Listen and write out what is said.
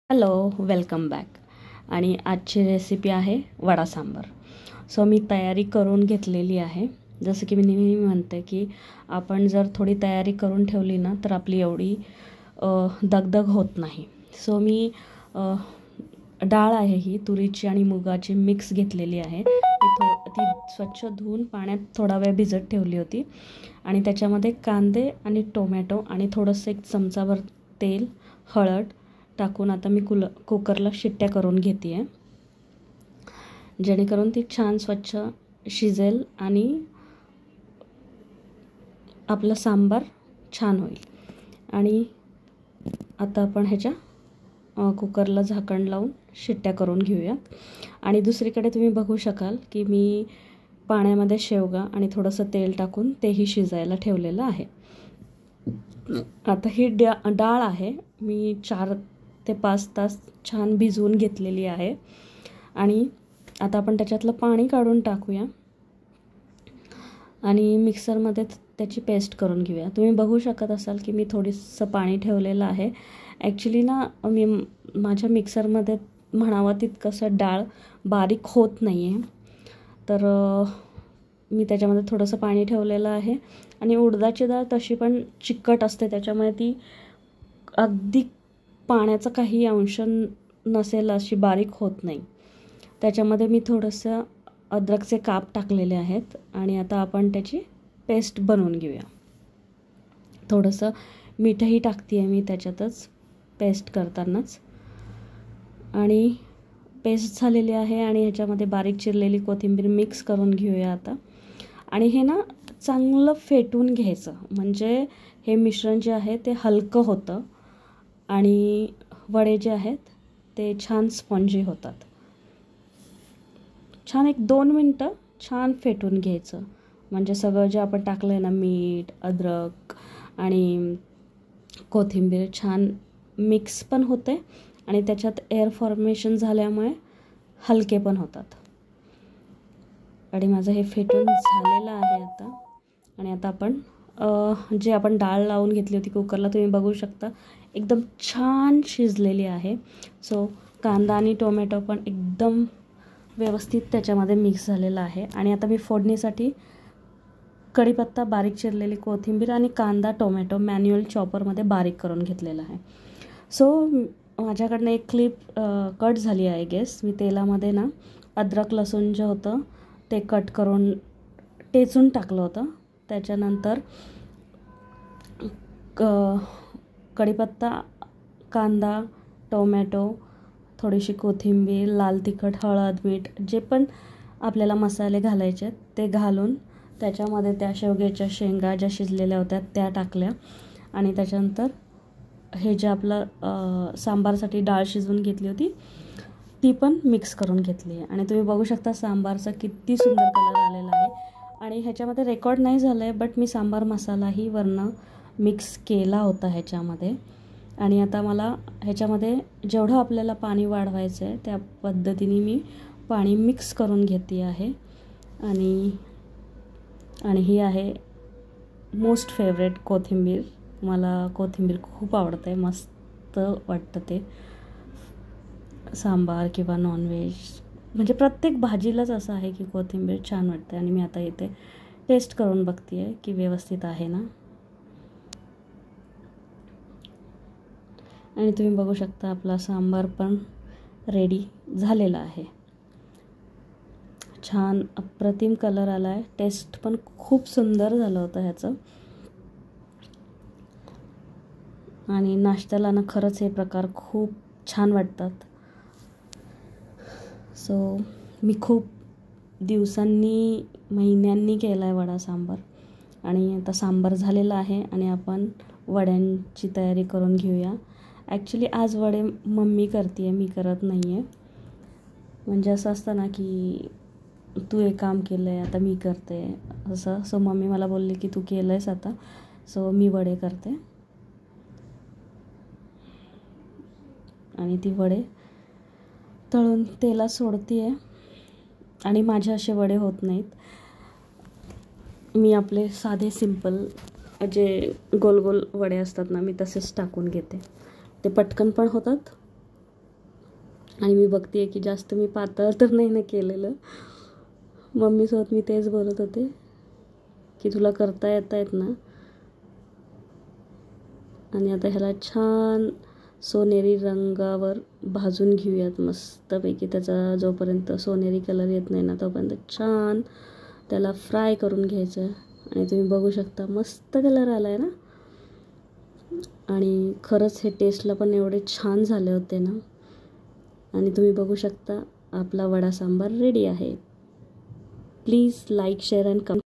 Hello, welcome back. आणि आजची recipe आहे वडा सांबार. सो मी तयारी करून घेतलेली आहे. जसं की मी नेहमी म्हणते की आपण जर थोडी तयारी करून ठेवली ना तर आपली एवढी दगदग होत नाही. सो मी डाळ आहे ही तुरीची आणि मुगाची मिक्स घेतलेली आहे. ती स्वच्छ धुवून पाण्यात थोडा वेळ भिजत ठेवली होती आणि त्याच्यामध्ये कांदे आणि टोमॅटो आणि थोडंसं एक चमचाभर तेल, हळद टाकून आता मी कुकरला शिट्ट्या करून घेते आहे, जेणेकरून ती छान स्वच्छ शिजेल आणि आपलं सांबार छान होईल. आणि आता आपण ह्याच्या कुकरला झाकण लावून शिट्ट्या करून घेऊया. आणि दुसरीकडे तुम्ही बघू शकाल की मी पाण्यामध्ये शेवगा आणि थोडंसं तेल टाकून तेही शिजायला ठेवलेलं आहे. आता ही डाळ आहे मी 4 ते 5 तास छान भिजवून घेतलेली आहे. आणि आता आपण त्याच्यातलं पाणी काढून टाकूया आणि मिक्सरमध्ये त्याची पेस्ट करून घेऊया. तुम्ही बघू शकत असाल की मी थोडंसं पाणी ठेवलेलं आहे. ॲक्च्युली ना मी माझ्या मिक्सरमध्ये म्हणावं तितकंसं डाळ बारीक होत नाही आहे, तर मी त्याच्यामध्ये थोडंसं पाणी ठेवलेलं आहे. आणि उडदाची डाळ तशी पण चिकट असते, त्याच्यामुळे ती अगदी पाण्याचा काही अंश नसेल अशी बारीक होत नाही. त्याच्यामध्ये मी थोडंसं अद्रकचे काप टाकलेले आहेत आणि आता आपण त्याची पेस्ट बनवून घेऊया. थोडंसं मीठही टाकते आहे मी त्याच्यातच पेस्ट करतानाच. आणि पेस्ट झालेली आहे आणि ह्याच्यामध्ये बारीक चिरलेली कोथिंबीर मिक्स करून घेऊया आता. आणि हे ना चांगलं फेटून घ्यायचं, म्हणजे हे मिश्रण जे आहे ते हलकं होतं आणि वडे जे आहेत ते छान स्पॉन्जी होतात. छान 1-2 मिनटं छान फेटून घ्यायचं, म्हणजे सगळं जे आपण टाकलं आहे ना, मीठ, अद्रक आणि कोथिंबीर छान मिक्स पण होते आणि त्याच्यात एअर फॉर्मेशन झाल्यामुळे हलके पण होतात. आणि माझं हे फेटून झालेलं आहे आता. आणि आता आपण जे आपण डाळ लावून घेतली होती कुकरला, तुम्ही बघू शकता एकदम छान शिजलेली आहे. सो कांदा आणि टोमॅटो पण एकदम व्यवस्थित त्याच्यामध्ये मिक्स झालेला आहे. आणि आता मी फोडणीसाठी कढीपत्ता, बारीक चिरलेली कोथिंबीर आणि कांदा, टोमॅटो मॅन्युअल चॉपरमध्ये बारीक करून घेतलेला आहे. सो माझ्याकडनं एक क्लिप कट झाली आहे गेस. मी तेलामध्ये ना अद्रक लसूण जे होतं ते कट करून टेचून टाकलं होतं. त्याच्यानंतर कढीपत्ता, कांदा, टोमॅटो, थोडीशी कोथिंबीर, लाल तिखट, हळद, मीठ जे पण आपल्याला मसाले घालायचे आहेत ते घालून त्याच्यामध्ये त्या शेवग्याच्या शेंगा ज्या शिजलेल्या होत्या त्या टाकल्या. आणि त्याच्यानंतर हे जे आपलं सांबारसाठी डाळ शिजवून घेतली होती ती पण मिक्स करून घेतली आहे. आणि तुम्ही बघू शकता सांबारचा किती सुंदर कलर आलेला आहे. आणि ह्याच्यामध्ये रेकॉर्ड नाही झालं आहे, बट मी सांबार मसालाही वरनं मिक्स केला होता ह्याच्यामध्ये. आणि आता मला ह्याच्यामध्ये जेवढं आपल्याला पाणी वाढवायचं आहे त्या पद्धतीने मी पाणी मिक्स करून घेते आहे. आणि ही आहे मोस्ट फेवरेट कोथिंबीर. मला कोथिंबीर खूप आवडते, मस्त वाटतं ते सांबार किंवा नॉनव्हेज, म्हणजे प्रत्येक भाजीलाच असं आहे की कोथिंबीर छान वाटते. आणि मी आता इथे टेस्ट करून बघते आहे की व्यवस्थित आहे ना. आणि तुम्ही बघू शकता आपला सांबार पण रेडी झालेला आहे. छान अप्रतिम कलर आला आहे. टेस्ट पण खूप सुंदर झालं होतं ह्याचं. आणि नाश्त्याला ना खरंच हे प्रकार खूप छान वाटतात. सो मी खूप दिवसांनी, महिन्यांनी केला आहे वडा सांबार. आणि आता सांबार झालेला आहे आणि आपण वड्यांची तयारी करून घेऊया. ॲक्च्युली आज वडे मम्मी करते आहे, मी करत नाही आहे. म्हणजे असं असतं ना की तू एक काम केलं आहे आता मी करते असं. सो मम्मी मला बोलली की तू केलं आहेस आता, सो मी वडे करते. आणि ती वडे तळून तेलात सोडते आहे. आणि माझे असे वडे होत नाहीत, मी आपले साधे सिंपल जे गोल गोल वडे असतात ना मी तसेच टाकून घेते. ते पटकन पण होतात आणि मी बघते की जास्त मी पातळ तर नाही ना केलेलं. मम्मीसोबत मी तेच बोलत होते की तुला करता येत ना. आणि आता ह्याला छान सोनेरी रंगावर भाजून घेऊयात मस्तपैकी. त्याचा जोपर्यंत सोनेरी कलर येत नाही ना तोपर्यंत छान त्याला फ्राय करून घ्यायचं. आणि तुम्ही बघू शकता मस्त कलर आला आहे ना. आणि खरंच हे टेस्टला पण एवढे छान झाले होते ना. आणि तुम्ही बघू शकता आपला वडा सांबार रेडी आहे. Please like, share and comment.